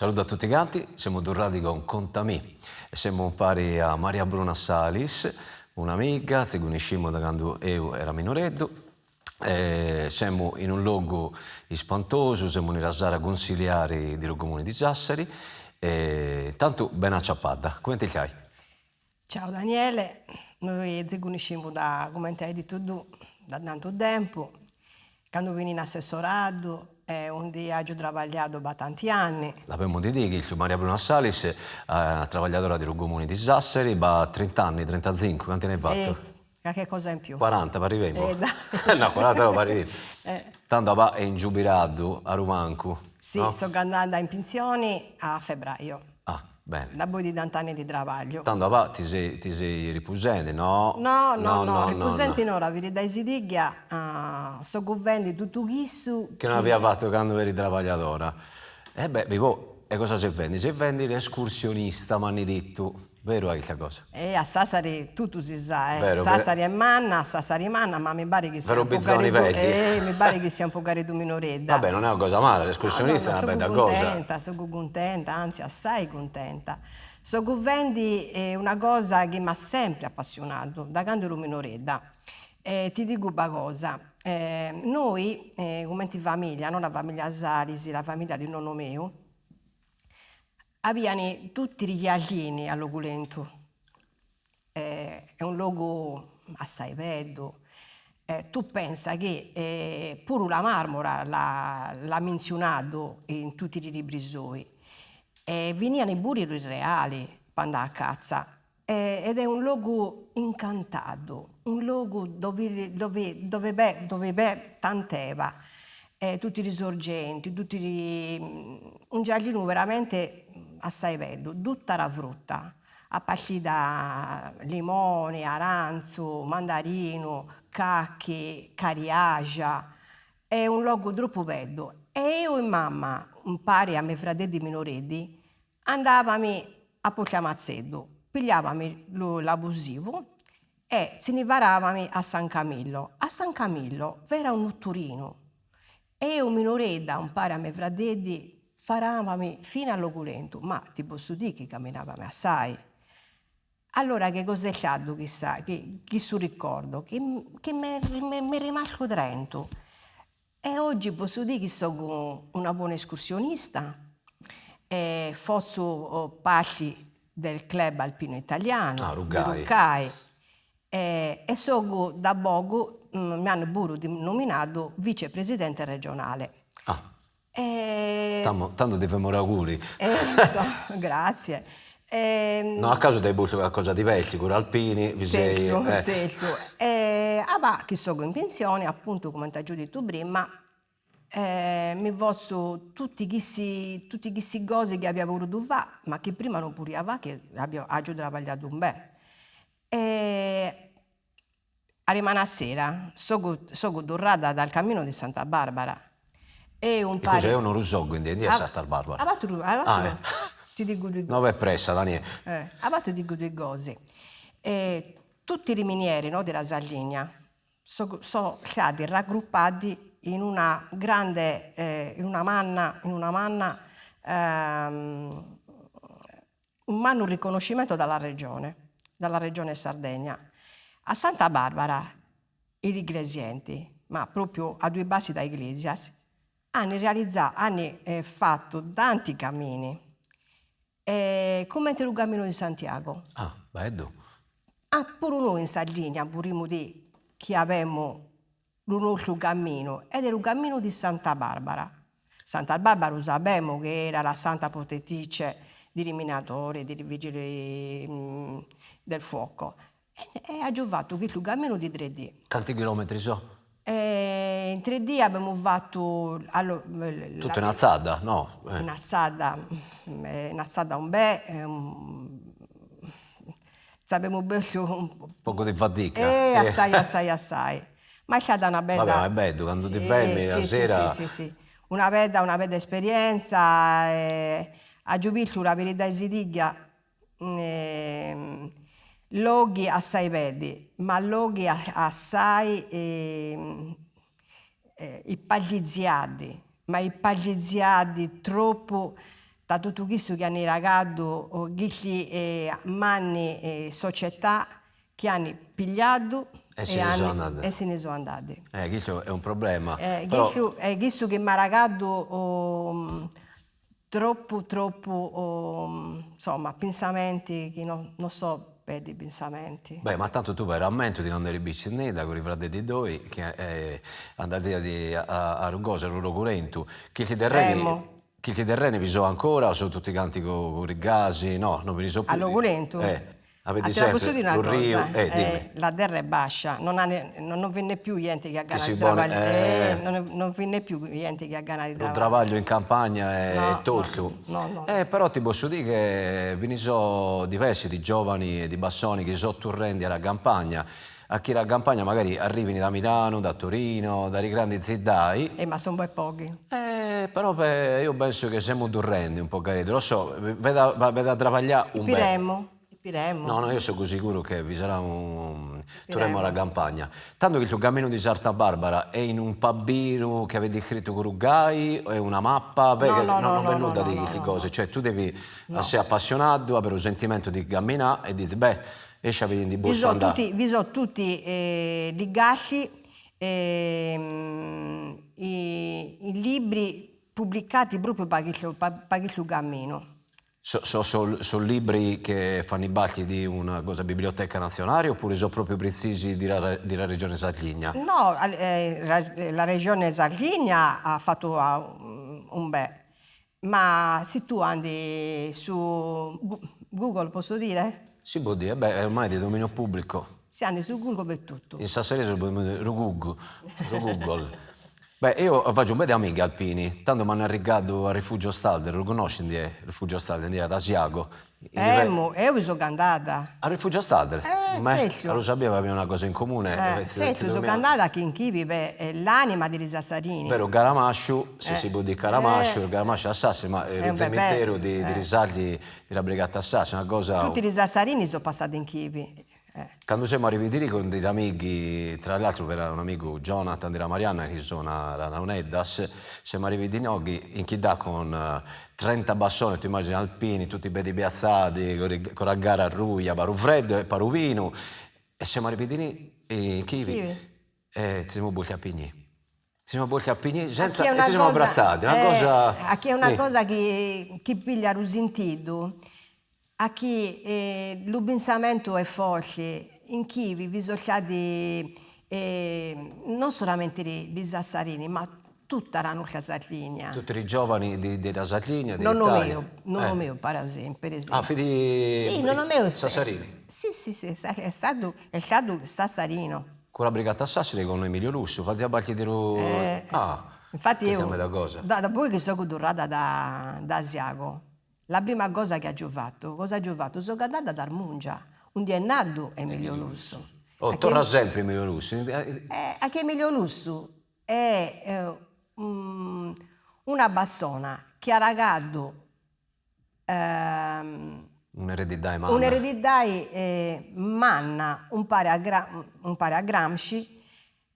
Saluto a tutti quanti, siamo tornati con Contami e siamo pari a Maria Bruna Salis, un'amica, ci conosciamo da quando io era minoretto. Siamo in un luogo spantoso, siamo in Rasara consigliari del comune di Sassari. Tanto ben acciappata, come ti stai? Ciao Daniele, noi ci conosciamo da, come ti hai detto tu, da tanto tempo. Quando veni in assessorato, onde ho lavorato da tanti anni. L'abbiamo di dire che Maria Bruna Salis ha lavorato del comune di Sassari da 30 anni, 35, quanti ne hai fatto? Che cosa in più? 40, arriviamo. No, 40 non arriviamo. Eh. Tanto è in giubilato a Rumanco. Sì, no? sto andando in pensione a febbraio. Ah, bene. Da poi di tanti anni di lavoro. Tanto ti sei riposente, no? No, riposenti no, la verità si dica, sto governando tutto questo Che non aveva fatto quando eri lavoratore. E cosa si vende? Si vende l'escursionista, mi hanno detto. Vero è questa cosa? A Sassari tutto si sa, Vero, Sassari è manna, ma mi pare che sia Vero un po' bizzoni vecchi. mi pare che sia un po' tu minoredda. Vabbè, non è una cosa male, l'escursionista è una bella cosa. Sono contenta, anzi assai contenta. Sto governando una cosa che mi ha sempre appassionato, da quando ero minoredda. Ti dico una cosa, noi come famiglia, non la famiglia Sarisi, la famiglia di nonno mio, abbiamo tutti gli alieni all'Oculento. È un luogo assai bello. Tu pensa che pure la Marmora l'ha menzionato in tutti i libri suoi. Venivano pure i reali quando a cazza. Ed è un luogo incantato, un luogo dove tant'eva. Tutti i risorgenti, un giardino veramente assai bello, tutta la frutta, a partire da limone, aranzo, mandarino, cacche, cariagia. È un luogo troppo bello. E io e mamma, un pari a miei fratelli minoretti, andavamo a Porchiamazzedo, pigliavamo l'abusivo e ce ne varavamo a San Camillo. A San Camillo era un notturino. E io minoredda, un pari a miei fratelli, faravamo fino all'Oculento, ma ti posso dire che camminavamo assai. Allora che cos'è stato che su ricordo, che mi è rimasto dentro. E oggi posso dire che sono una buona escursionista, faccio parte del club alpino italiano, Rugai. E sono da poco, mi hanno pure nominato vicepresidente regionale. Tanto ti facciamo auguri. Grazie. No, a caso dai qualcosa di vecchio, alpini, Sesto. Che sono in pensione, appunto, come ti ho detto prima, mi faccio tutti questi cose che avevo voluto fare, ma che prima non poteva, che ho lavorato un bel. A rimane a sera, sono tornata dal cammino di Santa Barbara. E cos'è? Non lo so, quindi è Santa Barbara. Ti dico due cose. No, è pressa, Daniele. Ti dico due cose. Tutti i minieri, no, della Sardegna sono stati raggruppati in una grande, in una manna, un manno riconoscimento dalla regione Sardegna. A Santa Barbara i Iglesienti, ma proprio a due passi da Iglesias, hanno fatto tanti cammini, come il cammino di Santiago. Bello. Pure noi in Sardegna, pure di che abbiamo il nostro cammino, ed è il cammino di Santa Barbara. Santa Barbara lo sappiamo che era la santa protettrice di minatori, di vigili del fuoco. E ha giovato che il cammino di 3D. Quanti chilometri so? In 3D abbiamo fatto... Tutta in alzata, no? In alzata un bel... abbiamo bevuto un poco di fatica. Assai. Ma è stata una bella... Vabbè, ma è bello, quando ti fermi la sera... Sì. Una bella esperienza. A giubito la verità si dica... Loghi assai belli, ma loghi assai i pagliziati, ma i pagliziati troppo da tutto questo che hanno ragato, questi manni società che hanno pigliato E se ne sono andati. e se ne sono andati. Questo è un problema. Questo è questo che mi ha ragato troppo, insomma, pensamenti che non so per i pensamenti. Beh, ma tanto tu vai rammento di quando eri bicicletta con i fratelli di Doi, che andati a Rugosa, a Rurocurentu, che gli terreni vi sono ancora o sono tutti canti con i gasi? No, non vi sono più. A Rurocurentu? Avete Te la posso dire una un rio? cosa? Dimmi. La terra è bascia, non viene più gente che ha ganas si di vuole- travagliare, non viene più gente che ha ganas di Un travagliare. travaglio in campagna è No, tolto. no. Però ti posso dire che ve ne sono diversi di giovani e di bassoni che sono torrendi alla campagna. A chi era a campagna magari arrivino da Milano, da Torino, dalle grandi città. Ma sono poi pochi. Però io penso che siamo torrendi un po' carino. Lo so, vede a travagliare un bel. Piremmo. No, io sono così sicuro che vi sarà un turemo alla campagna. Tanto che il tuo cammino di Santa Barbara è in un pabbiro che avete scritto con Rugai, è una mappa, non è nulla di queste cose. Cioè tu devi essere appassionato, avere un sentimento di camminare e dire, beh, esci a vedere di busto andare. Vi sono tutti ligati i libri pubblicati proprio per questo cammino. Sono libri che fanno i batti di una biblioteca nazionale oppure sono proprio precisi della regione Sardegna? No, la regione Sardegna ha fatto un bel, ma se tu andi su Google, posso dire? Si può dire, è ormai di dominio pubblico. Si andi su Google per tutto. In Sassarese lo Google. Beh, io faccio un po' di amiche alpini, tanto mi hanno arriccato al Rifugio Stalder, lo conosci il Rifugio Stalder, ad Asiago? Io mi sono andata. Al Rifugio Stalder? Certo. Lo sapevo, abbiamo una cosa in comune. Certo, sono andata che in Chivi per l'anima di Risassarini. Però Garamasciu, se si può dire Garamasciu Assassi, ma il cimitero di Risaldi della Brigata Assassi, una cosa. Tutti i Risassarini sono passati in Chivi. Quando siamo arrivati lì con degli amici, tra l'altro era un amico Jonathan della Marianna che sono a Uneddas, siamo arrivati noi in Chidà con 30 bassoni, tu immagini alpini, tutti belli piazzati, con la gara a Ruia, paru freddo e paru vino, e siamo arrivati lì in Chivi e ci siamo bolti a Pigni. Ci siamo bolti a Pigni e ci siamo abbracciati. Qui è una cosa che piglia rusentito. A chi il pensamento è forte, in chi vi sono stati non solamente di Sassarini, ma tutta la nostra Sardegna. Tutti i giovani della Sardegna, non lo mio, per esempio. Fidi sì, non lo mio. Sassarini? Sì, è stato Sassarino. Con la Brigata Sassari con Emilio Lusso, fazia parte di infatti io, da voi che sono durata da Asiago, la prima cosa che ho fatto? Sono andata ad Armungia, un è nato Emilio Lusso. Torna sempre Emilio Lusso. Anche Emilio Lusso è una bassona che ha ragato un'eredità manna, un pare a Gramsci.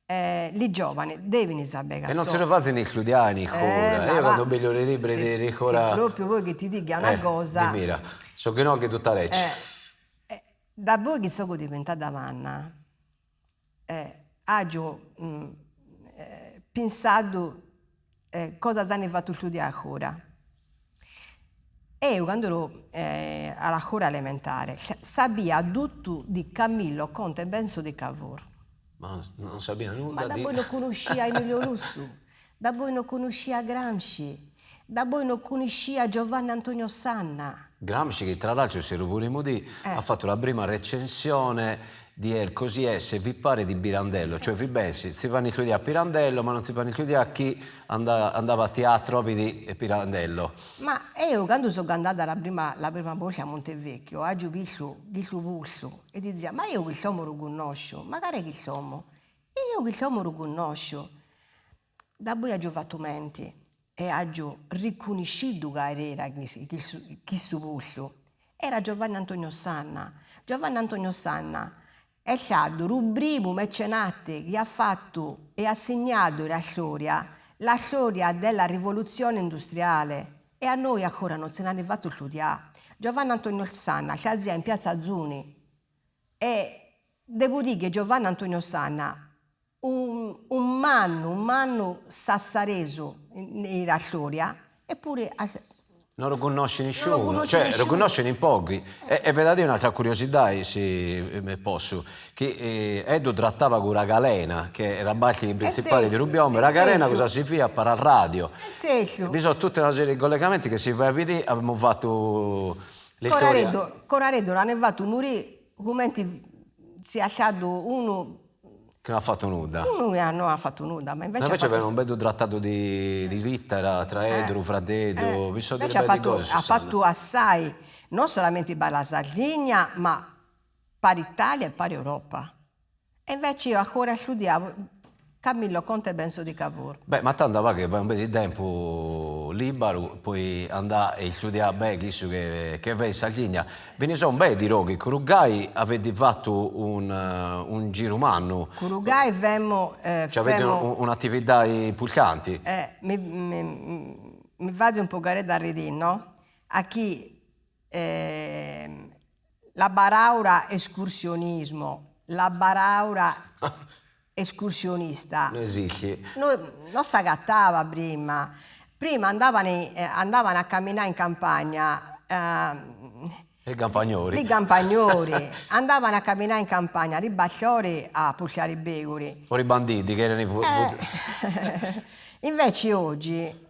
Gli giovani devono sapere e non se lo fate né studiare né ancora. Io quando vedo le libri di ancora proprio voi che ti dica una cosa mira, so che no che tutta legge da voi che sono diventata manna ho pensato cosa hanno fatto studiare ancora. E io quando ero alla scuola elementare sapeva tutto di Camillo Conte e Benso di Cavour. Ma non sapeva nulla ma da voi non conoscia Emilio Lusso, da voi non conoscia Gramsci, da voi non conoscia Giovanni Antonio Sanna. Gramsci che tra l'altro se lo vorremmo dire ha fatto la prima recensione di così è se vi pare di Pirandello, cioè vi pensi si fanno studiare a Pirandello ma non si fanno studiare a chi andava a teatro di Pirandello. Ma io quando sono andata la prima volta a Montevecchio ho visto Busto e diceva ma io quest'uomo lo conosco, magari quest'uomo, io quest'uomo lo conosco. Da poi ho fatto mente e ho riconosciuto che era questo Busto. Era Giovanni Antonio Sanna. Giovanni Antonio Sanna è stato il primo mecenate che ha fatto e ha segnato la storia della rivoluzione industriale. e a noi ancora non se n'è arrivato il studiare. Giovanni Antonio Sanna si alzia in piazza Azzuni e devo dire che Giovanni Antonio Sanna un manno sassareso nella storia, eppure Non lo conosce non lo nessuno, conosce cioè lo nessuno. conoscono in pochi. E ve la dico un'altra curiosità, se posso, che Edo trattava con la galena, che era parte principale di Rubiome. La galena cosa significa? Per la radio. Vi sono tutta una serie di collegamenti che si fa vedere, abbiamo fatto le storie. Corareddo l'hanno fatto un'uri, come si è lasciato uno. Che non ha fatto nulla. Uno non ha fatto nulla, ma invece, aveva un bel trattato di lettera tra Edo, Fradedo, vi sono delle belle cose. Ha fatto assai, non solamente per la Sardegna, ma per l'Italia e per l'Europa. E invece io ancora studiavo Camillo Conte e Benso di Cavour. Beh, ma tanto va che per un po' di tempo libero, poi andare e studiare bene questo che va in Sardegna. Ve ne sono bei di roghi. Con Rugai avete fatto un giro umano. Con Rugai avevamo avete un'attività importante. Mi vado un po' da ridere, no? A chi la baraura escursionismo, la baraura escursionista non esiste. Non si agattava prima andavano a camminare in campagna I campagnoli andavano a camminare in campagna i basciori a pucciare i beguri o i banditi che erano invece oggi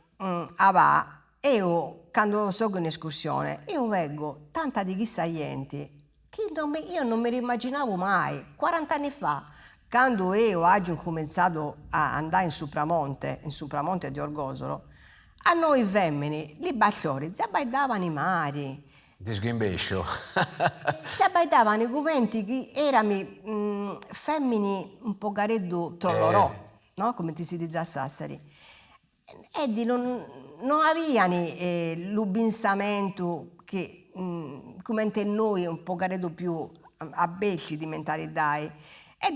io quando sono in escursione io vengo tanta di chissà gente che io non mi immaginavo mai 40 anni fa. Quando io ho cominciato a andare in Supramonte di Orgosolo, a noi femmini, li basciori, si abbaidavano i mari. Di sghimbescio. Si abbaidavano i cumenti che erano femmini un po' gareddo trollorò, no? Come ti si dice a Sassari. E non avevano l'ubinsamento che, come noi, un po' gareddo più abbesci di mentalità. E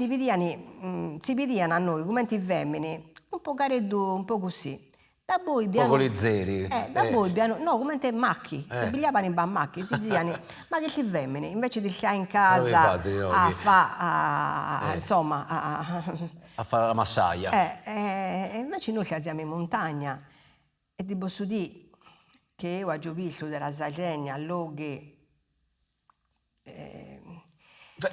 si vedevano a noi come femmine un po' gareddo, un po' così. Da voi poco lizzeri. Da voi no, come te macchi, si pigliavano in bammacchi, ti dicevano, ma che si femmine, invece di stare in casa a fare, insomma, a fare la massaia. invece noi ci alziamo in montagna e ti posso dire che io ho visto della Sardegna, loghi,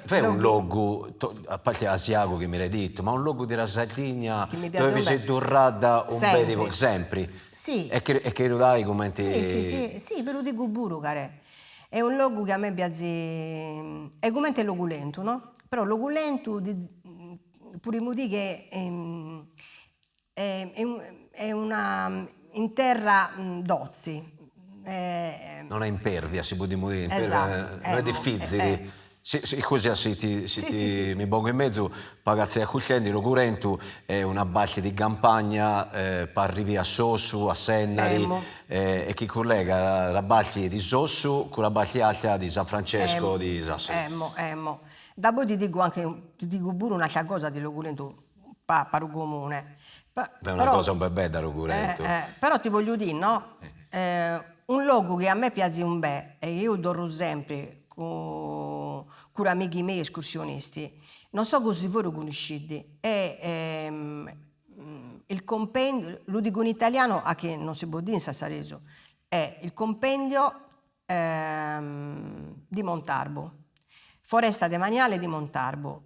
Fai un logo, a parte Asiago che mi hai detto, ma un logo della Sardegna dove vi sei tornata un bel sempre. Sì. E che lo dai come Sì, ve lo dico pure, care. È un logo che a me piace, è come il logo lento, no? Però il logo lento, pure di che è una in terra d'ozzi. Non è impervia, si può dire, Esatto, non è difficile. Così Sì. mi pongo in mezzo, pagazzi a Cuscendi, lo Curentu è una base di campagna per arrivare a Sossu, a Sennari, e che collega la base di Sossu con la base alta di San Francesco di Sassari. Dopo ti dico pure un'altra cosa di Locurentu, per il comune. È una cosa un po' bella, Locurentu. Però ti voglio dire, no? Un logo che a me piace un bel, e io dorro sempre con amici miei escursionisti, non so se voi lo conoscete, è il compendio, lo dico in italiano a che non si può dire in sassareso, è il compendio di Montalbo, foresta demaniale di Montalbo,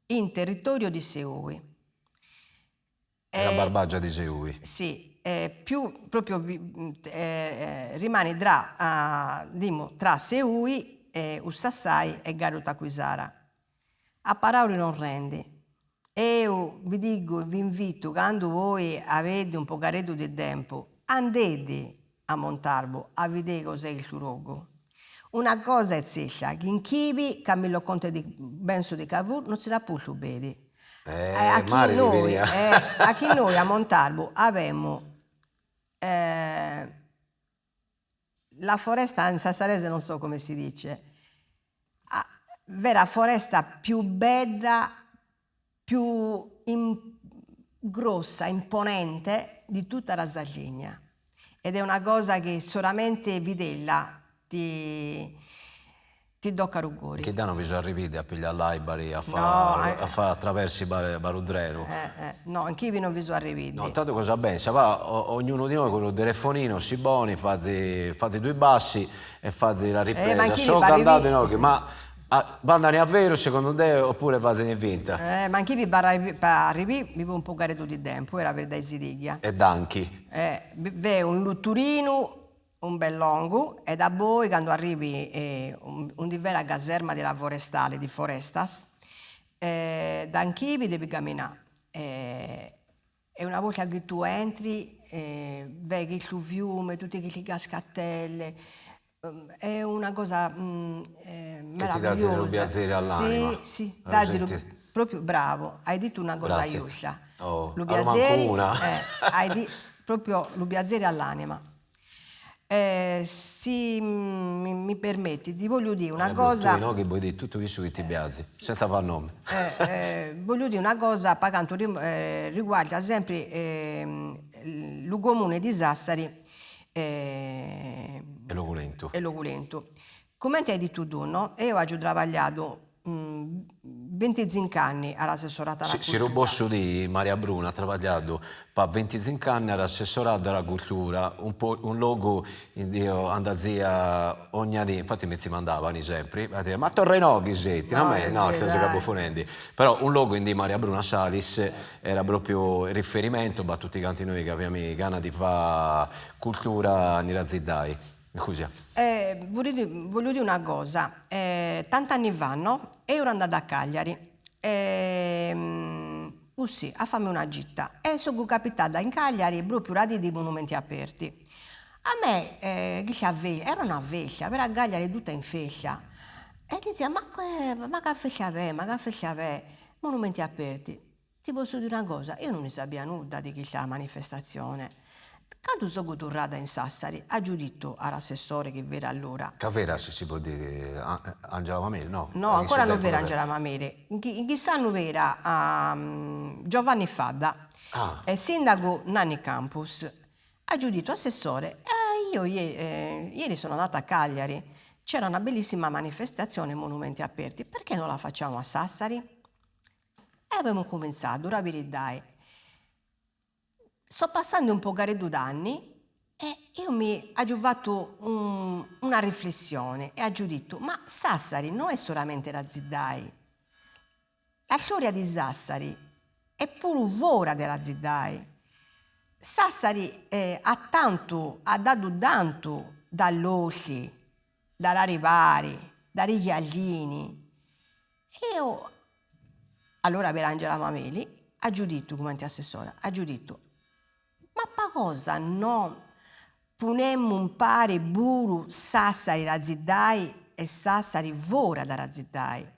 in territorio di Seui. La Barbagia di Seui. Sì. Più proprio rimane tra Seui Ussassai e Garuta Quisara. A parole non rende. Io vi dico, vi invito, quando voi avete un po' di tempo, andate a Montalbo a vedere cos'è il suo luogo. Una cosa è certa, che in Chibi, Camillo Conte di Benso di Cavour, non se la può subire. A chi noi a Montalbo abbiamo la foresta in sassarese non so come si dice, vera foresta più bella, più grossa, imponente di tutta la Sardegna. ed è una cosa che solamente vidella ti tocca rugori. Che danno bisogna arrivare a pigliare l'aibari, a No, fare attraversi barudreno. no, anch'io non vi so arrivare. No, tanto cosa pensa? Va, ognuno di noi con il telefonino si boni, fazzi due bassi e fazzi la ripresa. anch'io So mi cantato in occhio, ma vanno a vero secondo te oppure fazzi vinta? Ma anch'io mi arrivi, mi può un po' di tutto il tempo, era per dai sidiglia. E danchi. V'è un lutturino, un bel longo, e da poi quando arrivi un di vera caserma della forestale, di Forestas, da anch'io devi camminare. E una volta che tu entri, vedi il fiume, tutte quelle cascatelle, è una cosa meravigliosa. Ti dà lo piacere all'anima. Sì, proprio bravo, hai detto una cosa giusta. Lo piacere, hai proprio lo piacere all'anima. Sì, mi permetti, ti voglio dire una cosa. No, che vuoi dire tutto questo che ti piace, senza far nome. Voglio dire una cosa per quanto riguarda sempre il comune di Sassari e l'Oculento. Come ti hai detto tu, no? Io ho lavorato 25 anni all'assessorato alla cultura. Si posso dire, Maria Bruna ha lavorato per 25 anni all'assessorato alla cultura, un luogo in io andazia ogni anno, infatti mi si mandavano sempre, ma torre no, Ghisetti, no, senza capofonendi, però un luogo in di Maria Bruna Salis era proprio il riferimento per tutti quanti noi che abbiamo ganas di fare cultura nella Zidai. Scusa. Voglio dire una cosa, tanti anni fa, no? Io ero andata a Cagliari, sì, a farmi una gita, e sono capitata in Cagliari proprio a di monumenti aperti. A me, era una festa, per a Cagliari tutta in festa, e diceva, ma che festa è, monumenti aperti. Ti posso dire una cosa, io non ne sapevo nulla di questa manifestazione. Quando sono tornata in Sassari, ha giudito all'assessore che era allora. Che vera si può dire Angela Mameli, no? No, ancora non era Angela Mameli. In quest'anno era Giovanni Fadda, sindaco Nanni Campus. Ha giudito assessore. Io ieri sono andata a Cagliari, c'era una bellissima manifestazione Monumenti Aperti. Perché non la facciamo a Sassari? E abbiamo cominciato, ora vi ridai. Sto passando un po' d'anni e io mi ho fatto una riflessione e ho detto, ma Sassari non è solamente la Zidai. La storia di Sassari è pure ora della Zidai. Sassari ha dato tanto dall'Ossi, dall'Arivari, dai Rigliallini. Io, allora per Angela Mameli, ha giudito come assessore, ha giudito. Ma per cosa non punemmo un pare buru Sassari la Zidai e Sassari vora dalla Zidai?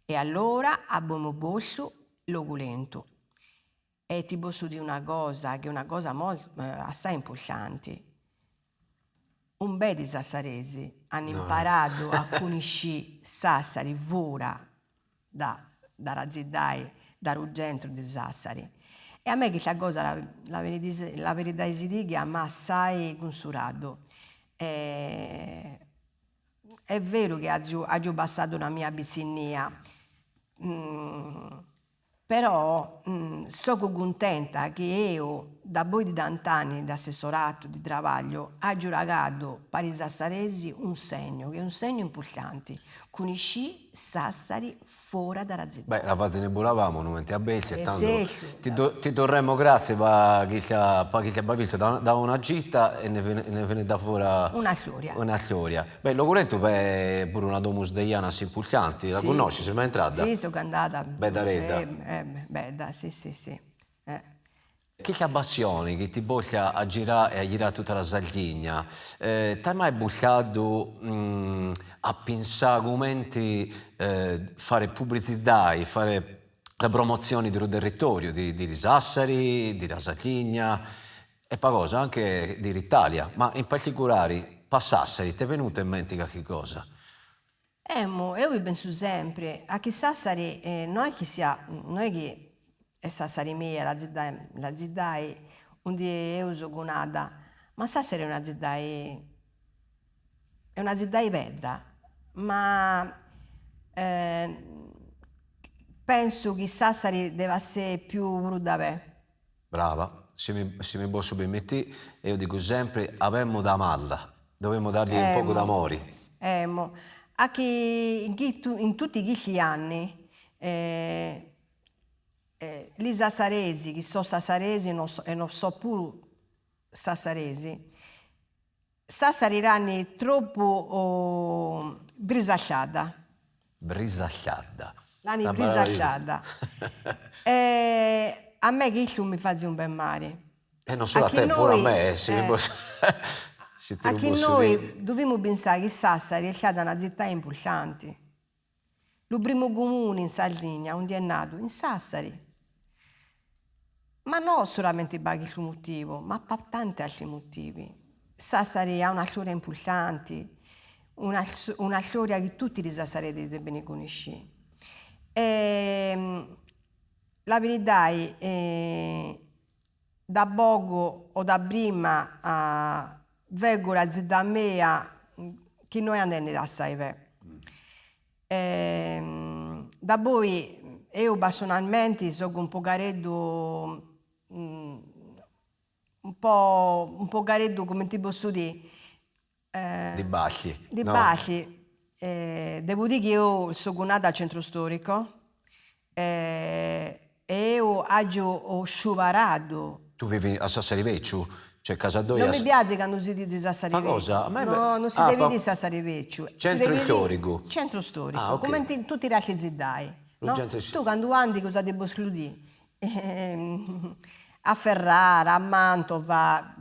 E allora abbiamo posto l'Oculento. E ti posso dire una cosa, che è una cosa assai importante. Un bel di sassaresi hanno imparato a conoscere Sassari vora dalla Zidai, dal Ruggentro di Sassari. E a me questa cosa, la verità si dica, mi ha assai consurato. È vero che ho passato una mia bizzinnia, però sono contenta che io, da poi di tanti anni di assessorato, di lavoro, ho ragato per i sassaresi un segno, che è un segno importante. Conosci Sassari fuori dalla città. Beh, la fase ne buonavamo, monumenti a Belce, tanto ti torremmo grazie per chi ti ha visto da una gita e ne viene da fuori una storia. Beh, l'Oculento è pure una domus deianas importanti, la conosci, sei mai entrata? Sì, sono andata. Bella retta. Bella, sì. Che passione che ti voglia a girare tutta la Sardegna, ti hai mai buscato a pensare come fare pubblicità, fare le promozioni del territorio di Sassari, di Sardegna e poi cosa anche dell'Italia, ma in particolare per Sassari ti è venuta in mente che cosa? Io vi penso sempre a che Sassari non è che è Sassari mia, la Zidai, onde io sono nata, Ma Sassari è un'azienda bella, ma penso che Sassari deve essere più brutta. Brava, se mi posso permettere, io dico sempre, avemmo da malla, dovremmo dargli un poco d'amore. Anche in tutti questi anni, gli sassaresi, che sono sassaresi e non so pure sassaresi, Sassari ranni troppo brisacciata. Brisacciata. L'anni Una parola di- brisacciata. A me che mi fa un bel mare. E non solo a te, pure a me, se mi posso... se te A lo che posso noi dire. dobbiamo pensare che Sassari è stata una città importante. Il primo comune in Sardegna, onde è nato, in Sassari. Ma non solamente per questo motivo, ma per tanti altri motivi. Sassari ha una storia importante, una storia che tutti i sassaresi devono conoscere. La verità è da poco o da prima vengo la zia mia che noi andiamo a sapere. Da poi io personalmente sono un po' caretto un po' caretto, come ti posso dire, Di Bacchi, di no? base. Devo dire che io sono nata al centro storico e io ho sciuparato. Tu vivi a Sassari Vecchio? Cioè casa Non Doia... mi piace quando si dice Sassari Ma cosa? A Vecchio. me... No, non si deve dire pa- Sassari Vecchio, si Centro deve storico. dire centro Ah, storico, ok. come in tutti gli altri zidai. Lo No? centro... Tu quando andi cosa devo escludere? A Ferrara, a Mantova,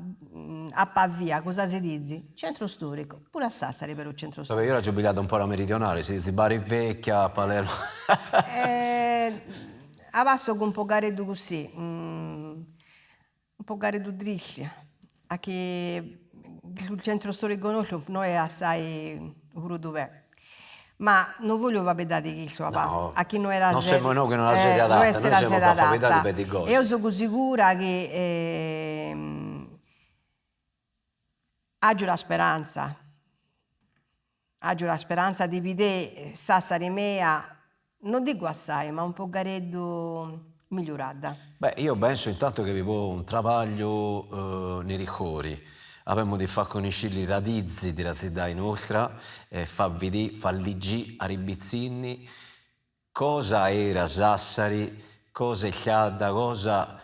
a Pavia, cosa si dice? Centro storico, pure a Sassari per il centro Vabbè, io storico. ero giubilato un po' alla meridionale, si dice Bari Vecchia, Palermo... Adesso con un po' careddo così, un po' careddo driscia, che sul centro storico nostro noi è assai pure dov'è. Ma non voglio vedere che il papà, No, a chi non era non siamo noi che non la non sede adatta, essere noi la siamo sede alfabetati adatta. per di cose. E io sono sicura che agio la speranza di vedere Sassari mea, non dico assai, ma un po' gareddo migliorata. Beh, io penso intanto che vi può un travaglio nei ricori. Abbiamo di far conoscere i radizi della città nostra e farvi di farli a ribizzini cosa era Sassari, cosa è chiara, cosa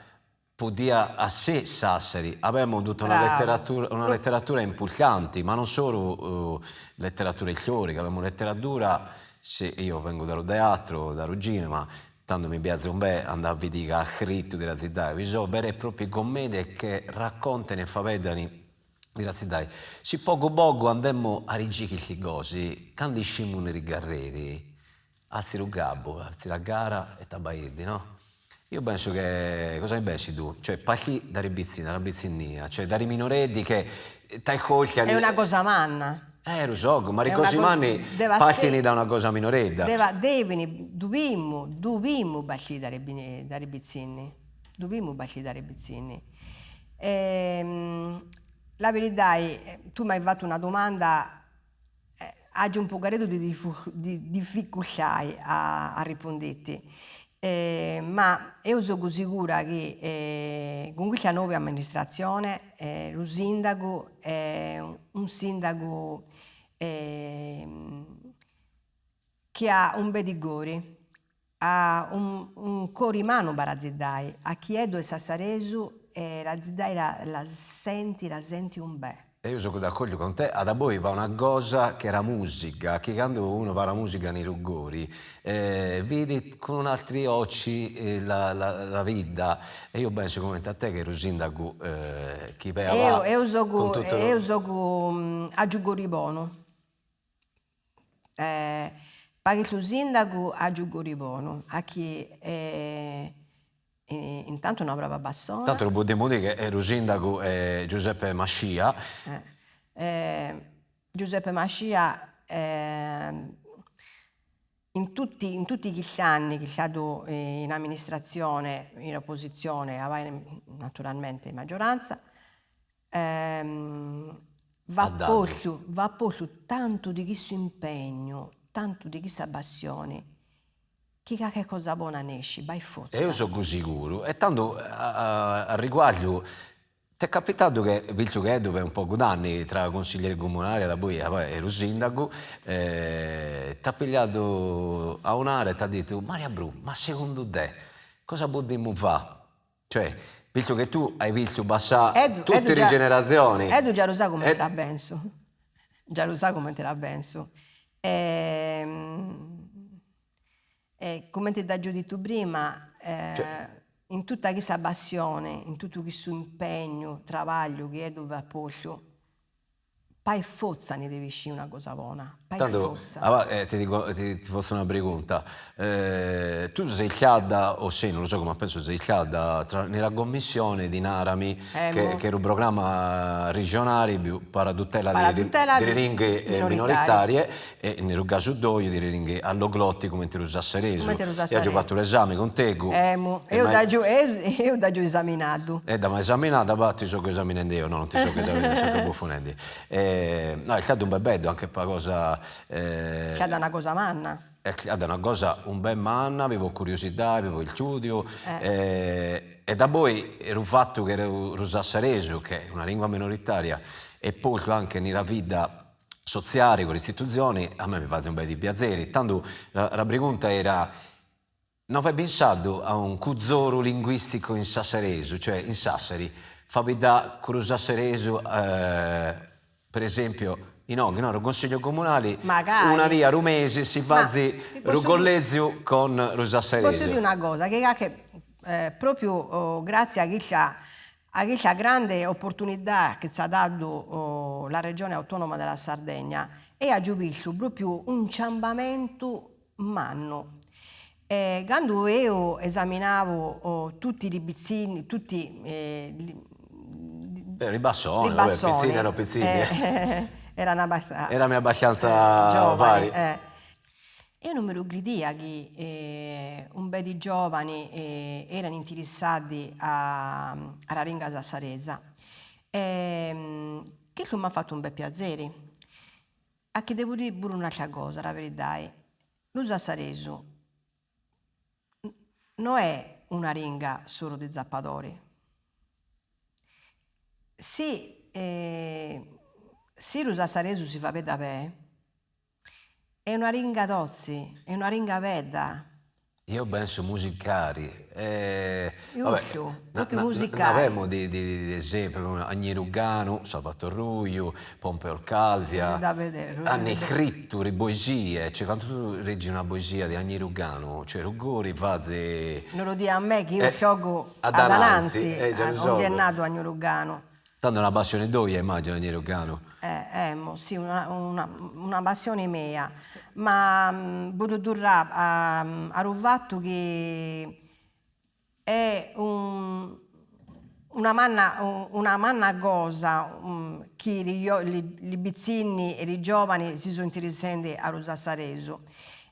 podia a sé Sassari. Abbiamo tutta Bravo. una letteratura importante, ma non solo letteratura storica, abbiamo letteratura, se io vengo dallo teatro, da Ruggine, ma tanto mi piace un bel andare a vedere a scritto della città, vi sono vere e proprie commedie che raccontano e favedano della città. Se poco poco andemmo a rigire queste cose, quando uscimmo nei Garreri, alzi il gabbo, alzi la gara e tabaidi, no? Io penso che, cosa ne pensi tu? Cioè, parti da ribizzina, dalla bizzinia, cioè dai minoreddi che tai È colchiano... una cosa manna. Lo so, ma i È una cosimani deve partono da una cosa minoredda. dobbiamo partire da Ribizzini. Dobbiamo partire da Ribizzini. La verità è, tu mi hai fatto una domanda, ho un po' di difficoltà a risponderti. Ma io sono sicura che con questa nuova amministrazione lo sindaco è un sindaco che ha un bel rigore, ha un cuore in mano per la città, a chi è dove Sassaresu la città la senti un bel. E io sono d'accordo con te, ad a voi va una cosa che era musica, che quando uno fa la musica nei rugori, vedi con altri occhi la vita. E io penso come a te che ero sindaco chi va Io con tutto lo... sono a Giugoribono. Perché il sindaco a Giugoribono, a chi intanto una brava bassona. Tanto lo potremmo dire che ero sindaco Giuseppe Mascia. Giuseppe Mascia in tutti questi anni che è stato in amministrazione, in opposizione, aveva naturalmente maggioranza, va dato. posto tanto di questo impegno, tanto di questa passione, che cosa buona esce, vai E io forza. sono sicuro. E tanto a riguardo, ti è capitato che, visto che è dove un po' d'anni tra consigliere comunale da poi ero sindaco, ti ha pigliato a un'area e ti ha detto Maria Bru, ma secondo te cosa potremmo fare? Cioè, visto che tu hai visto passare tutte le generazioni, Edu già lo sa come te la e penso. Già lo sa come te la penso. Come ti ho detto prima, cioè, in tutta questa passione, in tutto questo impegno, travaglio che Edu va a posto, pai forza ne deve uscire una cosa buona. Pai tanto, forza. ti dico, ti faccio una pregunta. Tu sei chiada, o sì, non lo so come penso, sei chiada nella commissione di Narami, che era un programma regionale per la tutela Per la tutela delle di lingue minoritarie. minoritarie, e nel caso d'oggi delle lingue alloglotti come te lo Come sassareso. te lo sa Io ho sapere? fatto l'esame con te, Io da giù esaminato. da mai esaminata, ma ti so che esaminando io, no, non ti so che esaminando, sto buffonendo. No, è stato un bel bello, anche per cosa... C'è da una cosa manna. È stata una cosa un bel manna, avevo curiosità, avevo il studio, e da poi era un fatto che ero rosassareso, che è una lingua minoritaria, e poi anche nella vita sociale con le istituzioni, a me mi fa un bel di piacere. Tanto la pregunta era, non hai pensato a un cuzzoro linguistico in Sassareso, cioè in Sassari, fabida con lo Sassareso, per esempio, in Oggi, no, il Consiglio Comunale, una Magari. via rumese si fa Ma ti Rugollezio con lo posso dire Sassareso. una cosa, che proprio grazie a questa grande opportunità che ci ha dato la Regione Autonoma della Sardegna, e ha visto proprio un ciambamento manno. Quando io esaminavo tutti i bizzini, tutti I i bassoni, vabbè, pizzini bassoni, erano pizzini, erano abbastanza abbastanza giovani. vari. Io non me lo credia che un bel di giovani erano interessati alla ringa sassaresa. Che mi ha fatto un bel piacere. A che devo dire pure un'altra cosa, la verità è, lo sassareso non è una ringa solo di zappatori. Se lo sassareso si fa per da pe, è una ringa tozzi, è una ringa vedda. Io penso musicali, vabbè, Giusto, ne proprio avevamo musicali. di esempi, Agni Ruggano, Salvatore Ruio, Pompeo Così Calvia, da vedere, così hanno da vedere. scritto le poesie, cioè quando tu leggi una poesia di Agni Ruggano, cioè Ruggori fazze... Non lo dia a me che io gioco ad ad Ananzi, Anansi, già lo onde è so, nato Agno Lugano. tanto è una passione d'oia immagino Agni Ruggano. Sì, una passione mia, ma voglio dire a Ruvatto che è una manna cosa che i bizzini e i giovani si sono interessati a Rosassareso.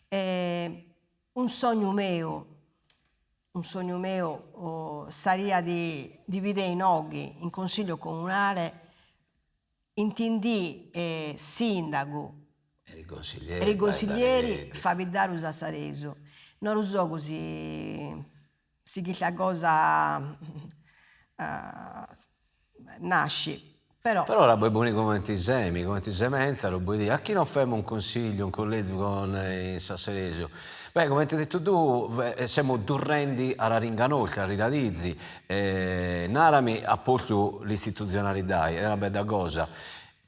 Un sogno mio sarebbe di vedere in Oggi, in Consiglio Comunale, intendì sindaco E i e i consiglieri consiglieri, fa vedere Rosassareso. Non lo so così, se questa cosa nasce, però però la puoi buoni come ti semenza, lo puoi dire, a chi non famo un consiglio, un collegio con il Sassareso? Beh, come ti hai detto tu, siamo durrendi alla ringanoltra, a Riradizzi, Narami ha posto l'istituzionalità, è una bella cosa.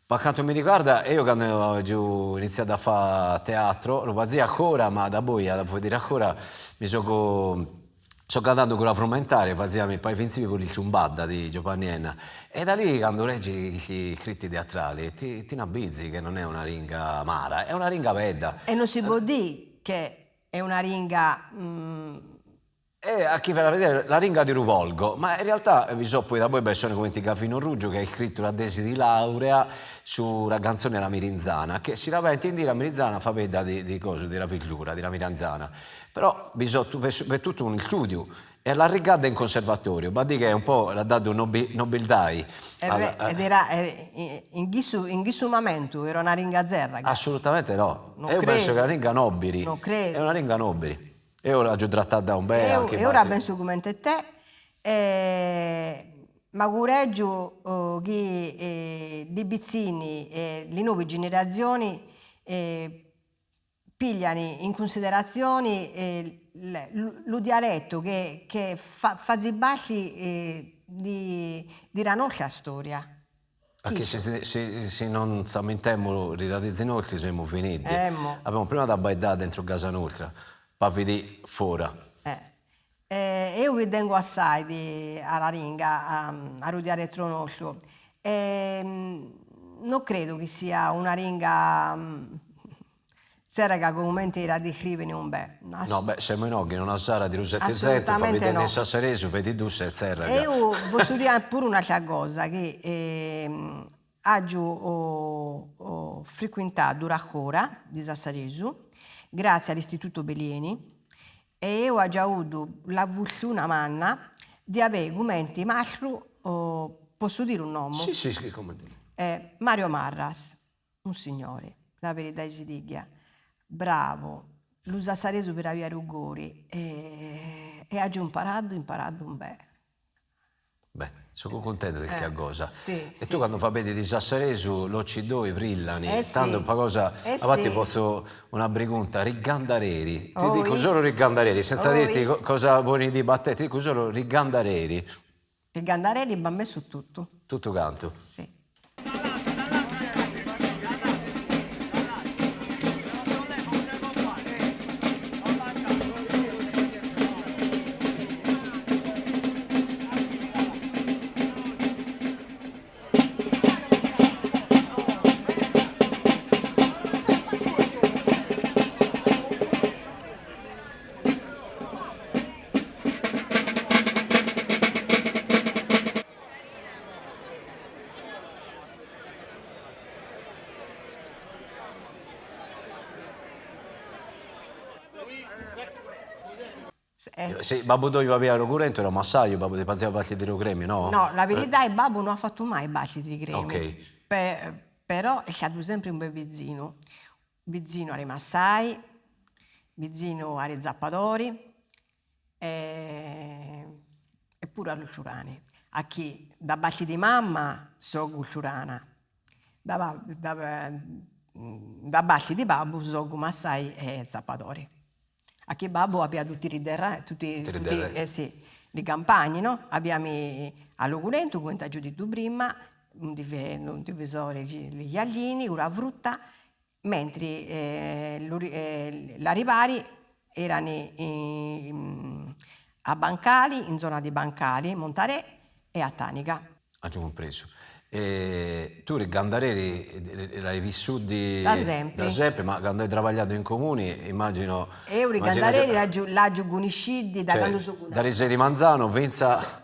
Per quanto mi riguarda, io quando ho iniziato a fare teatro, lo fazia ancora, ma da poi, dopo dire ancora, mi sono... Sto cantando con la frumentaria, facevo poi finzivi con il Ciumbadda di Giovanni Enna. E da lì, quando leggi gli scritti teatrali, ti inabbizzi che non è una ringa amara, è una ringa vedda. e non si può dire che è una ringa E a chi per la vedere la ringa di Ruvolgo, ma in realtà vi so poi da voi persone come Gafino Ruggio che ha scritto la tesi di laurea sulla canzone La Mirinzana, che si raventa in dire la Mirinzana fa veda di cosa, di ravigliura, di la Miranzana. Però vi so per tutto un studio e la rigada in conservatorio, ma di che è un po' l'ha dato un nobildai. Ed era in questo momento era una ringa zerra. Assolutamente no. Non Io credo. penso che la ringa nobili. Non credo. È una ringa nobili. E ora l'ho trattata un bene anche E ora penso come te, ma cureggio che i pizzini e le nuove generazioni pigliano in considerazione lo dialetto che fa bassi di nostra storia. Perché se non stiamo in tempo riradizzi inoltre siamo finiti. Mo. Abbiamo prima da baidare dentro casa nostra, per vedere fuori. Io vi tengo assai alla ringa, a dialetto nostro. Non credo che sia una ringa serga come era di scrivere un bel. No, beh, siamo in oggi, non ha sara di Rosetti Z, fa Assolutamente vedere no. nel Sassareso, per di Dusse e Zerra. E io posso dire pure un'altra cosa, che ho frequentato ancora di Sassareso, grazie all'Istituto Belieni, e io ho già avuto la fortuna manna di avere come maestro, posso dire un nome? Sì, come dire. Mario Marras, un signore, la verità si dica, bravo, lo Sassareso per avere Ugori e ha già imparato un bel. Beh, sono contento di questa cosa. Sì, e sì, tu quando sì. parli di Sassareso, lo C2 brillano, Sì. tanto per cosa, a parte Sì. posso una pregunta, Rigandareri, ti Oh, dico sì. solo Rigandareri, senza Oh, dirti sì. cosa vuoi di battete, ti dico solo Rigandareri, Il Gandarelli va messo tutto. tutto canto. Sì. Se Babbo doveva avere currento era massaio, Babbo di Pazia parte di Gremio, no? No, la verità è che Babbo non ha fatto mai baci di cremi. Ok. Però è stato sempre un bel vicino. Vicino a Rimassai, vicino a Zappatori e pure a Lucciurani. A chi da baci di mamma so Lucciurana, da baci di Babbo so Massai e Zappatori. A chi Babbo abbia tutti i campagni, no? Abbiamo all'Oculento, come ti ho detto prima, un divisore gli aglini, una frutta, mentre la Ripari erano a Bancali, in zona di Bancali, Montarè e a Tanica. Ha già compreso. E tu Rigandareri l'hai vissuto Da sempre. ma quando hai lavorato in comune, immagino... E io Rigandarelli l'ho conosciuto da quando sono da Rese di Manzano, pensa...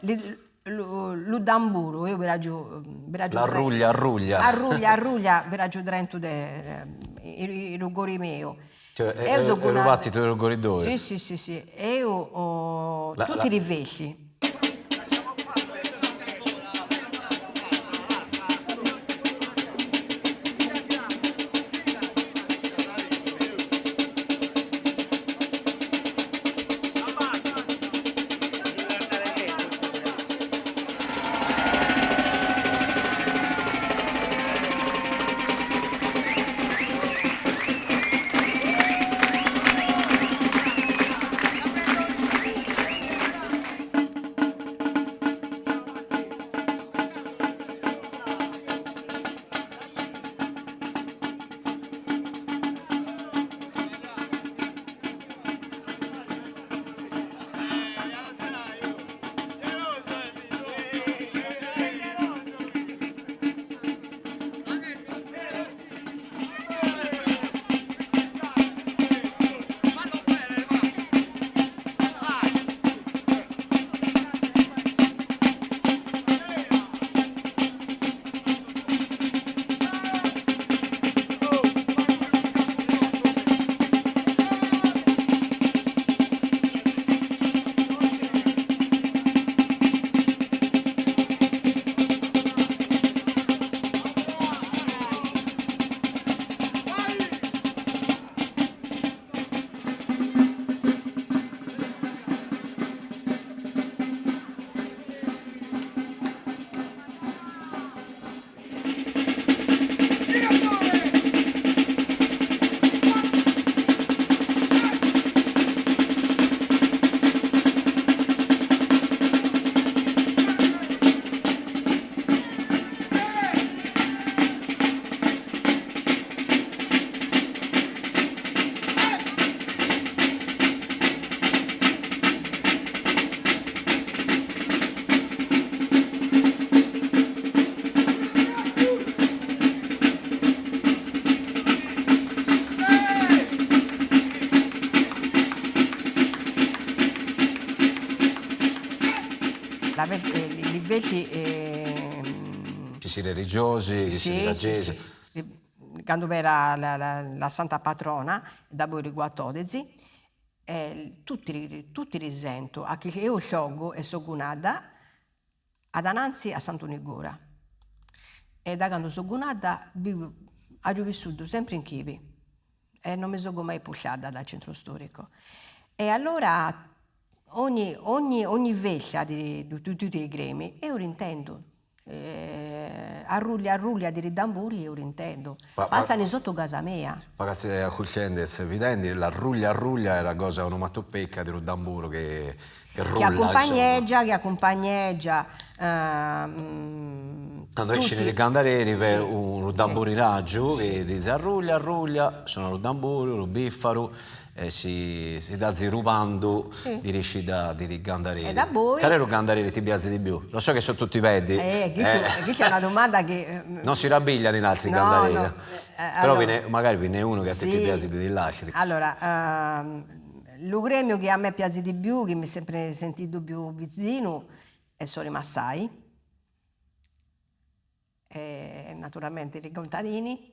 Lo Damburo, io La Ruglia, Arruglia, per raggiù Trento i rugori mio. Cioè, è un battito del corridoio. Sì. E io ho tutti i riflessi. li vecchi Ci si religiosi, ci si rilaggesi. quando era la santa patrona, dopo i 14, tutti risento, a che io scioggo e so gunada ad ananzi a Sant'Unigura. E da quando so gunada, ho vissuto sempre in Chivi e non mi sono mai pushata dal centro storico. E allora ogni vecchia di tutti i gremi io l'intendo. Arruglia di ridamburi io l'intendo. Passano sotto casa mia. Ragazzi, a Cuscendes, evidente, la ruglia è la cosa onomatopeica di ridamburo che rulla. Che accompagneggia. Quando esci nei gandareri per un rudamburinaggio e dice arruglia, sono rudamburi, lo biffaro. Si dà rubando di riuscita di rigandareri. E da voi? Qual è il gandareri ti piace di più? Lo so che sono tutti belli. Questa è una domanda che... non si rabbigliano in altri gandareri. No. Però allora, magari ve ne è uno che a te ti piace più dell'altro. Allora, il gremio che a me piace di più, che mi è sempre sentito più vicino, sono i Massai. E naturalmente i contadini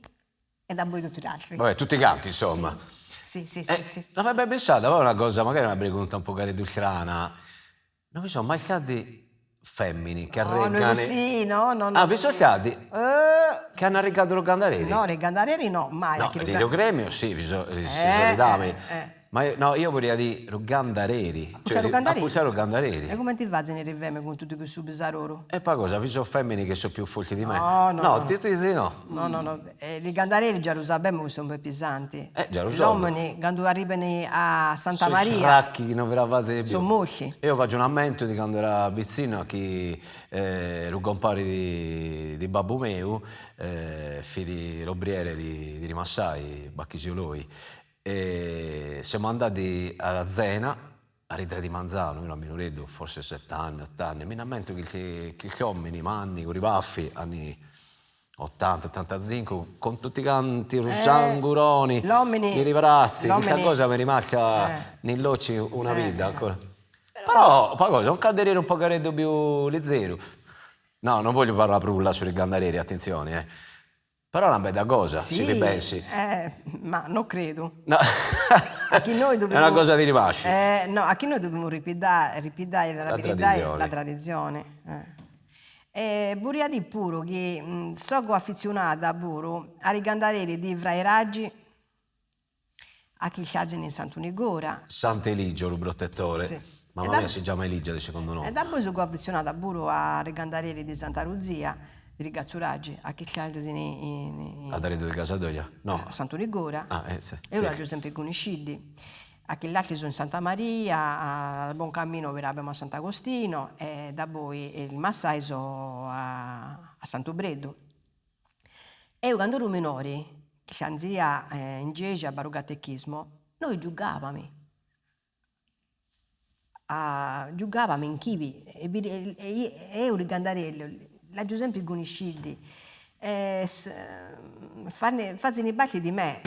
e da voi tutti gli altri. Vabbè, tutti i canti, insomma. Sì. Non mi pensata, ma una cosa, magari una pregunta un po' strana. Non mi sono mai stati femmini che arreggano. No. Ah, vi sono stati? Che hanno arreggato i gandareri? No, i gandareri no, mai. No, il gremio sì, vi sono dame. Ma io vorrei dire gandareri. Gandareri. E come ti fai a riveme con tutti questi bisaroro? E poi cosa? Vi sono femmini che sono più forti di me? No. Dite di no. No. I gandareri già lo sappiamo che sono più pesanti. Già lo so. Gli uomini, quando arrivano a Santa Maria... Sono fracchi che non verrà più. Sono mosci. Io faccio un ammento di quando era vicino a chi lo compare di babbo meu, figlio di Robriere di Rimassai, Bacchisi lui. E siamo andati alla Zena, a Ridre di Manzano, io non mi ricordo, forse 7 anni, 8 anni. Mi rammento che gli uomini, i manni, con i baffi, anni 80, 85, con tutti i canti, russanguroni, i riparazzi, questa cosa mi rimasta nell'occhi una vita ancora. Però, poi cosa, un calderiere un po' caretto più leggero. No, non voglio parlare prulla sui gandareri, attenzione, Però è una bella cosa, sì, se vi pensi. Ma non credo. No. A chi noi dobbiamo, è una cosa di ripasci. No, a chi noi dobbiamo ripidare la tradizione. Buria di puro che sono affezionata pure a rigandareri di Vraireggi a chi sciazzano in Sant'Unigura. Sant'Eligio, il protettore. Sì. Mamma mia, si chiama Eligia, secondo nome. E dopo sono affezionata pure a rigandareri di Santa Luzia, di Rigazzuraggi, a chi sciazzano ad Aredo di Casadoia? No. A Sant'Unigura. Sì. E io l'ho sempre conosciuti. A che gli altri sono in Santa Maria, al Buon Cammino abbiamo a Sant'Agostino e da poi il Massai sono a Santo Breddo. E io quando ero minori, che si andava in Gegia a Barocatechismo, noi giocavamo in Chivi e io rigandarello, la sempre conosciuti, fanno i balli di me.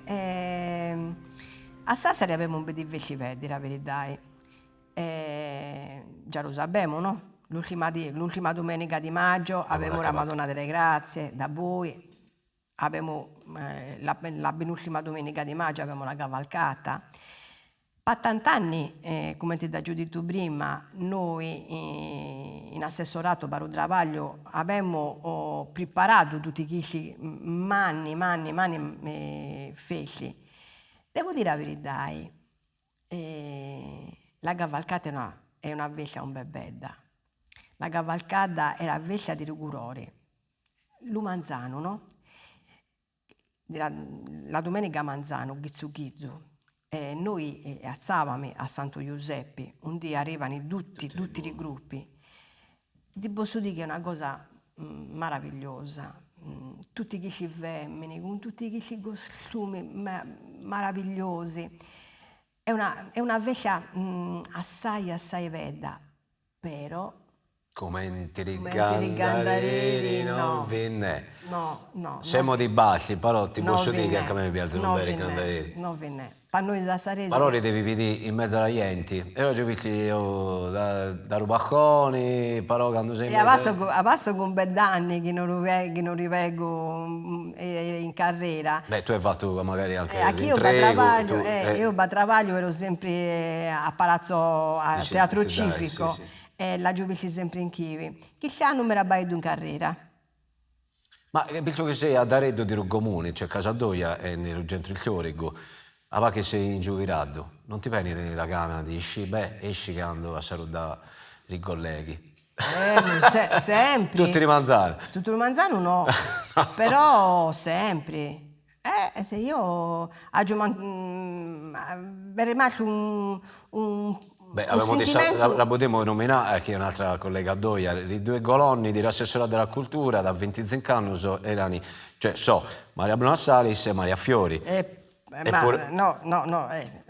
A Sassari abbiamo un bel di vecchi la verità. Già lo sappiamo, no? L'ultima domenica di maggio abbiamo la Madonna delle Grazie da voi, abbiamo la penultima domenica di maggio abbiamo la cavalcata. Per tant'anni, come ti ho detto prima, noi in assessorato per il lavoro abbiamo preparato tutti questi manni feci. Devo dire la verità, la cavalcata è una vescia un bel bella. La cavalcata è la vescia di Rigurori. L'Umanzano, no? La domenica Manzano, Ghizzu. Noi alzavamo a Santo Giuseppe, un dia arrivano tutti i gruppi. Ti posso dire che è una cosa meravigliosa. Tutti questi femmini, con tutti questi costumi meravigliosi. È una vescia assai vedda, però Commenti di Gandareri non vinne. No. Siamo di bassi, però ti posso dire che vinne. anche a me piacciono bene i Gandareri. Non vinne. Per noi sassaresi... Però li devi vedere in mezzo alla gente. E oggi io da Rubacconi, però quando sei in E mezzo... adesso con bed'anni che non rivengo in carriera. Beh, tu hai fatto magari anche Anche io l'intrego. io travaglio ero sempre a Palazzo a Sì, Teatro sì, dai, Civico sì. e la giubici sempre in Chivi. Chissà non mi rabaio in carriera. Ma visto che sei ad Areddo di Ruggomuni, cioè Casadoia e nel centro il Chiorigo, va che sei in giubilato, non ti viene la gana di esci? Beh, esci che ando a salutare i colleghi. Sempre. Tutti i manzani. Tutto il manzano no, però sempre. Se io è rimasto Beh, un sentimento... la potremmo nominare, che è un'altra collega a Doia, i due colonni dell'assessorato della cultura da 25 anni erano, cioè Maria Bruna Salis e Maria Fiori. no,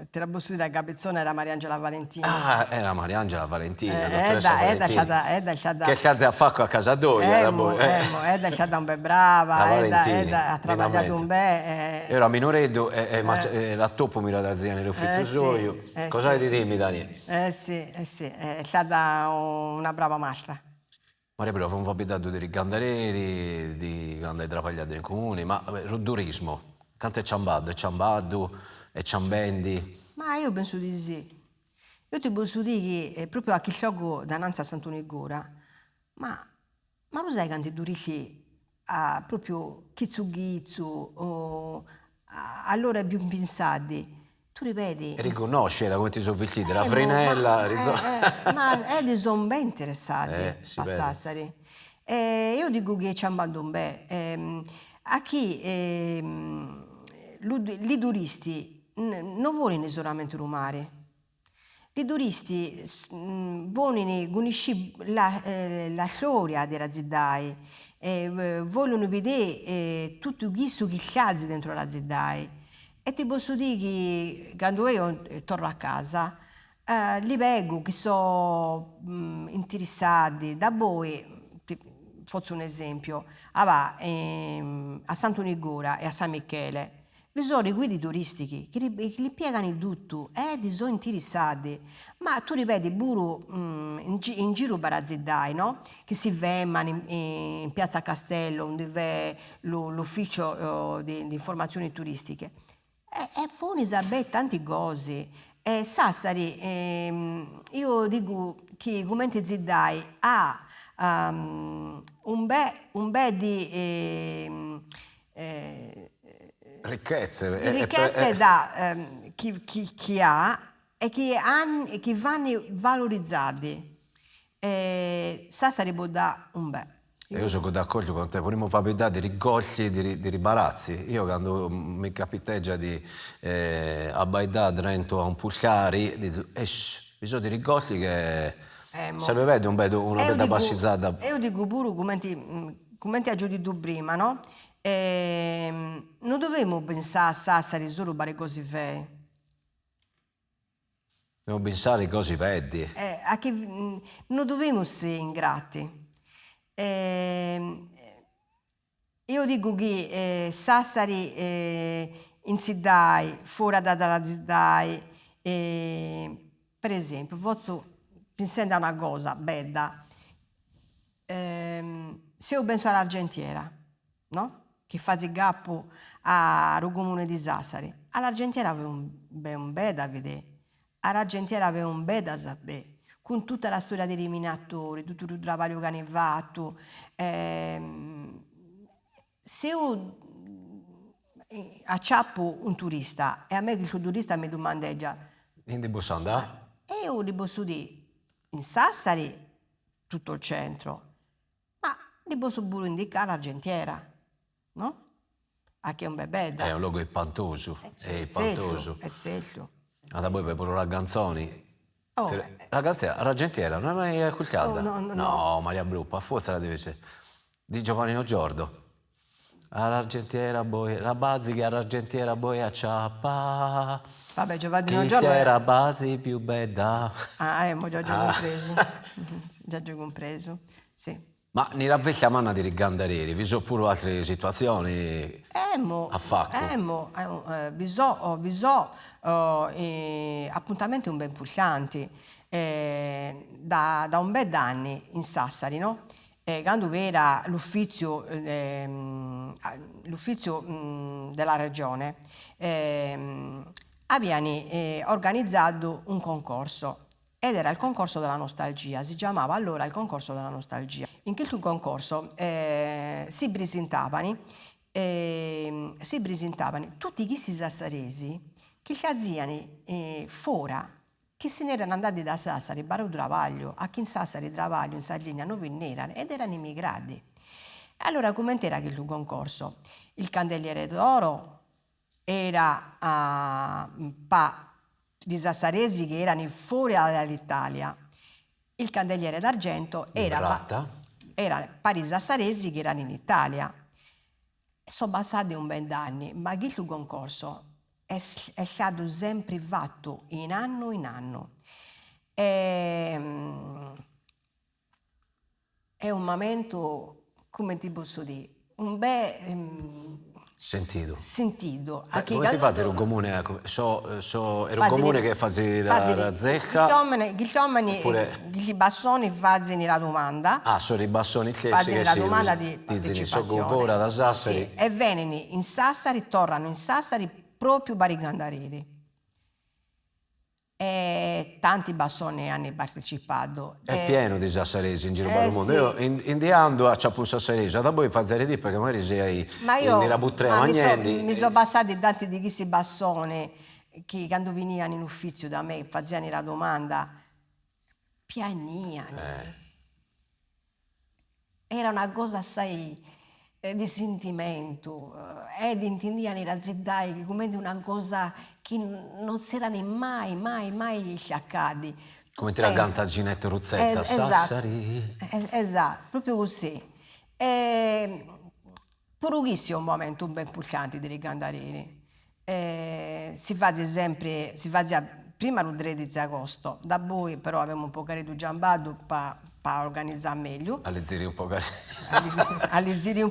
te la posso dire, la capezzone era Mariangela Valentini. Ah, era Mariangela Valentina, È che sta a fare a Casadoia. è stata un bel brava, ha travagliato un bel... Ero a Minoreddo e la topo mi da zia nell'ufficio suo. Cosa hai di dirmi, Daniele? Sì, è stata una brava mastra. Maria però fa un po' di Gandareri, di Ganda e Trapagliati nel comune, ma il turismo, quanto è ciambado, è ciambendi? Ma io penso di sì. Io ti posso dire che proprio a chi gioco davanti a Sant'Onigora, ma lo sai quanti turisti proprio chizzu, allora più pensati, tu ripeti... E riconosce da come ti sono vestiti, la Frinella... ma sono ben interessati si a vede. Sassari. Io dico che ci hanno un bene. A chi i turisti non vogliono solamente il mare. I turisti vogliono conoscere la storia della città, vogliono vedere tutto questo che c'è dentro la città. E ti posso dire che quando io torno a casa, li vedo che sono interessati. Da voi, faccio un esempio, a Sant'Onigora e a San Michele, vi sono i guidi turistici che li piegano tutto e sono interessati. Ma tu ripeti pure in giro per la città, no? Che si vedono in Piazza Castello, dove è l'ufficio di informazioni turistiche. E voi sapete tante cose. Sassari, io dico che come città ha un bel di ricchezze da chi ha e che vanno valorizzati. Sassari può dare un bel. Io sono d'accordo con te, potremmo parlare di rigogli, di ribarazzi. Io quando mi capiteggia di abbaidare dentro a un pulciari, dico, bisogno di rigogli che se lo vede una bella passizzata. Io dico pure, come ti ho detto prima, no? Non dovremmo pensare a Sassari solo per le cose fee. Dobbiamo pensare a cose vedi. Non dovremmo essere ingrati. Io dico che Sassari in Sidai, fuori dalla Sidai, per esempio, posso pensare a una cosa bella, se io penso all'Argentiera, no? Che fa il capo al comune di Sassari, all'Argentiera aveva un bel da vedere, all'Argentiera aveva un bel da sapere, con tutta la storia dei eliminatori, tutto il lavoro che hanno fatto. Se io acciappo un turista e a me il suo turista mi domandeggia Quindi posso andare? e io li posso dire in Sassari tutto il centro, ma li posso pure indicare l'Argentiera, no? A che è un bebè È un luogo espantoso, è espantoso. è zello. Allora poi per pure ragazzoni. Oh, Ragazzi, l'Argentiera non è mai ascoltata? Oh, no. No, Maria Bruppa, forse la deve essere. Di Giovanni Giordo. All'Argentiera boia, la bazzica all'Argentiera boia ciappa. Vabbè, Giovanni Chi Giorgio c'era bazzi più bella. mo già ho compreso. Già ho compreso, sì. Ma nella vecchia manna di Rigandareri, vi sono pure altre situazioni a facco. Vi so appuntamenti un ben importanti. Da un bel anni in Sassari, no? Quando era l'ufficio della regione, abbiamo organizzato un concorso ed era il concorso della nostalgia, si chiamava allora il concorso della nostalgia. In questo concorso si presentavano tutti questi sassaresi che facevano fuori, che se ne erano andati da Sassari, Barro Travaglio, a chi in Sassari Travaglio, in Sardegna non venivano ed erano immigrati. Allora come era questo concorso? Il Candelliere d'Oro era di sassaresi che erano fuori dall'Italia. Il Candelliere d'Argento era pari sassaresi che erano in Italia. Sono passati un bel anni, ma questo concorso è stato sempre fatto in anno. È un momento, come ti posso dire, un bel Sentito. Come ti fate? Era un comune, era un comune che faceva la zecca? Gli uomini e gli bassoni fanno la domanda. Ah, sono i bassoni che fanno la domanda di partecipazione. Sono da Sassari. Sì, e vengono in Sassari, tornano in Sassari proprio per i Gandareri. E tanti bassoni hanno partecipato. È pieno di sassaresi in giro per il mondo. Sì. Io indiando a Ciapu sassaresi, da voi fare di perché magari sei nella buttrema mi sono passati tanti di questi bassoni che quando venivano in ufficio da me facevano la domanda, pianiano. Era una cosa assai di sentimento ed intendevano la zidai come una cosa che non si erano mai sciaccati. Come ti racconta Ginetto Ruzzetta, Sassari. Esatto, proprio così. Pure questo è un momento ben importante di Gandareri. Si faceva prima il 13 agosto, da poi però avevamo un po' di giambato per organizzare meglio. Alleggerire un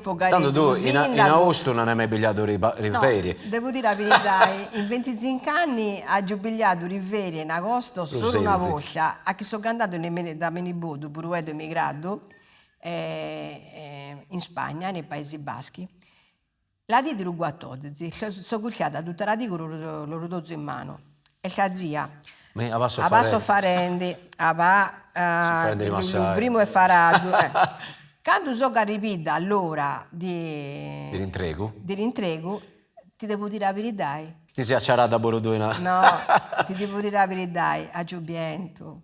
po' Tanto tu in agosto non hai mai pigliato Riveri? No, devo dire la verità, in 25 anni ho giubilato Riveri in agosto solo una volta, a chi sono andato da Menibudo, pure emigrato, in Spagna, nei Paesi Baschi. La dita del 14, sono cucciata tutta la dita con loro dozzo in mano. E la zia, a Basso Farendi, il primo è Faraggio. Quando so che arrivi all'ora di rintrego, ti devo dire la verità. Ti sei acciarata Boroduina? No, ti devo dire la verità, a Giubiento.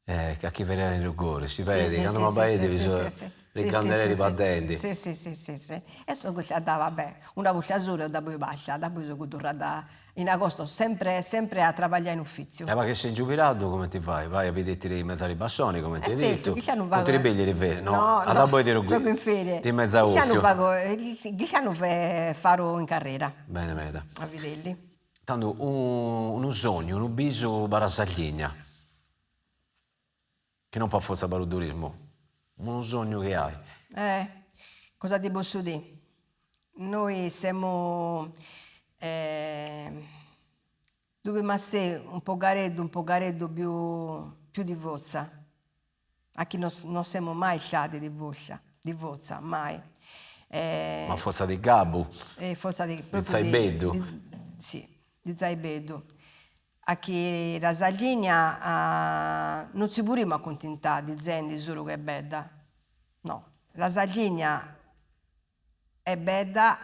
Che a chi verrà in rigore, si vede, quando mi vai le candeleri battenti. Sì. E sono andata, vabbè, una volta sola, da poi basta, da poi sono tornata in agosto, sempre a lavorare in ufficio. Ma che sei giubilato, come ti fai? Vai a vederti in mezzo ai bassoni, come ti hai detto? Non ti ribelli Riveri? No, da poi sono in ferie. Di mezzo a occhio. Chi hanno farò in carriera? Bene. A vederli. Tanto un sogno, un biso Barasagliegna, che non può forza per il turismo, un sogno che hai. Cosa ti posso dire? Noi siamo dobbiamo essere un pogareddo più di Vozza. A chi non siamo mai stati di Vozza, mai. Ma forza di Gabbu, Forza di, di proprio Zaibeddu. sì, di Zaibeddu. A chi la Sardegna non si possiamo accontentare dicendo solo che è bella. No, la Sardegna è bella,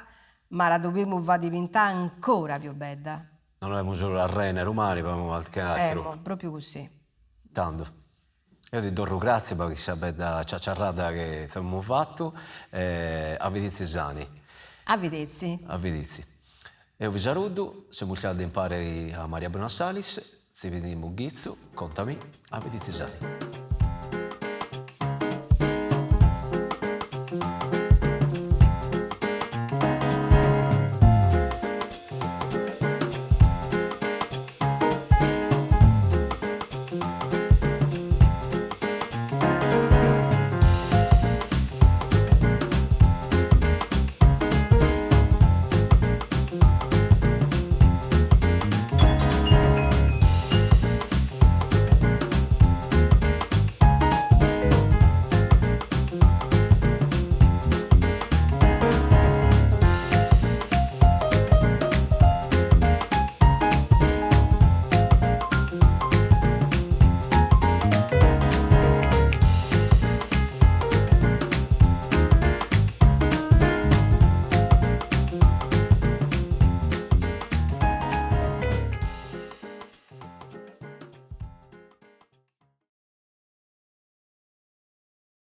ma la dobbiamo far diventare ancora più bella. Non abbiamo solo la Rene Romani, ma abbiamo qualche altro. Proprio così. Tanto. Io ti do grazie per questa bella ciacciarrata che abbiamo fatto. A vederci sani. A vederci. A vederci. Io vi saluto, siamo stati a imparare a Maria Bruna Salis, ci vediamo Ghizzo, contami, a vederci sani.